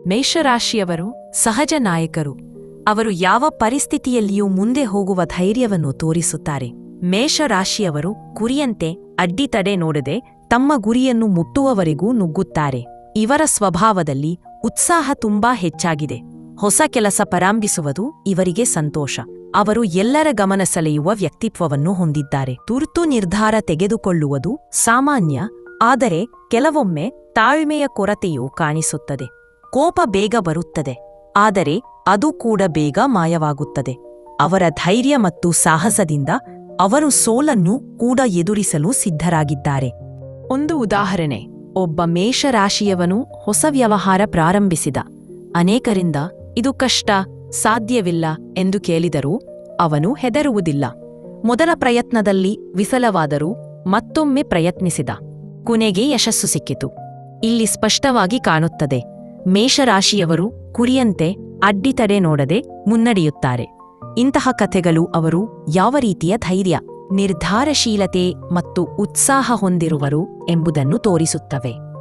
ಮೇಷರಾಶಿಯವರು ಸಹಜ ನಾಯಕರು. ಅವರು ಯಾವ ಪರಿಸ್ಥಿತಿಯಲ್ಲಿಯೂ ಮುಂದೆ ಹೋಗುವ ಧೈರ್ಯವನ್ನು ತೋರಿಸುತ್ತಾರೆ. ಮೇಷರಾಶಿಯವರು ಗುರಿಯಂತೆ ಅಡ್ಡಿತಡೆ ನೋಡದೆ ತಮ್ಮ ಗುರಿಯನ್ನು ಮುಟ್ಟುವವರೆಗೂ ನುಗ್ಗುತ್ತಾರೆ. ಇವರ ಸ್ವಭಾವದಲ್ಲಿ ಉತ್ಸಾಹ ತುಂಬಾ ಹೆಚ್ಚಾಗಿದೆ. ಹೊಸ ಕೆಲಸ ಪ್ರಾರಂಭಿಸುವುದು ಇವರಿಗೆ ಸಂತೋಷ. ಅವರು ಎಲ್ಲರ ಗಮನ ಸೆಳೆಯುವ ವ್ಯಕ್ತಿತ್ವವನ್ನು ಹೊಂದಿದ್ದಾರೆ. ತುರ್ತು ನಿರ್ಧಾರ ತೆಗೆದುಕೊಳ್ಳುವುದು ಸಾಮಾನ್ಯ, ಆದರೆ ಕೆಲವೊಮ್ಮೆ ತಾಳ್ಮೆಯ ಕೊರತೆಯೂ ಕಾಣಿಸುತ್ತದೆ. ಕೋಪ ಬೇಗ ಬರುತ್ತದೆ, ಆದರೆ ಅದು ಕೂಡ ಬೇಗ ಮಾಯವಾಗುತ್ತದೆ. ಅವರ ಧೈರ್ಯ ಮತ್ತು ಸಾಹಸದಿಂದ ಅವರು ಸೋಲನ್ನು ಕೂಡ ಎದುರಿಸಲು ಸಿದ್ಧರಾಗಿದ್ದಾರೆ. ಒಂದು ಉದಾಹರಣೆ: ಒಬ್ಬ ಮೇಷರಾಶಿಯವನು ಹೊಸ ವ್ಯವಹಾರ ಪ್ರಾರಂಭಿಸಿದ. ಅನೇಕರಿಂದ ಇದು ಕಷ್ಟ, ಸಾಧ್ಯವಿಲ್ಲ ಎಂದು ಕೇಳಿದರೂ ಅವನು ಹೆದರುವುದಿಲ್ಲ. ಮೊದಲ ಪ್ರಯತ್ನದಲ್ಲಿ ವಿಫಲವಾದರೂ ಮತ್ತೊಮ್ಮೆ ಪ್ರಯತ್ನಿಸಿದ. ಕೊನೆಗೆ ಯಶಸ್ಸು ಸಿಕ್ಕಿತು. ಇಲ್ಲಿ ಸ್ಪಷ್ಟವಾಗಿ ಕಾಣುತ್ತದೆ, ಮೇಷರಾಶಿಯವರು ಗುರಿಯಂತೆ ಅಡ್ಡಿತಡೆ ನೋಡದೆ ಮುನ್ನಡೆಯುತ್ತಾರೆ. ಇಂತಹ ಕಥೆಗಳು ಅವರು ಯಾವ ರೀತಿಯ ಧೈರ್ಯ, ನಿರ್ಧಾರಶೀಲತೆ ಮತ್ತು ಉತ್ಸಾಹ ಹೊಂದಿರುವರು ಎಂಬುದನ್ನು ತೋರಿಸುತ್ತವೆ.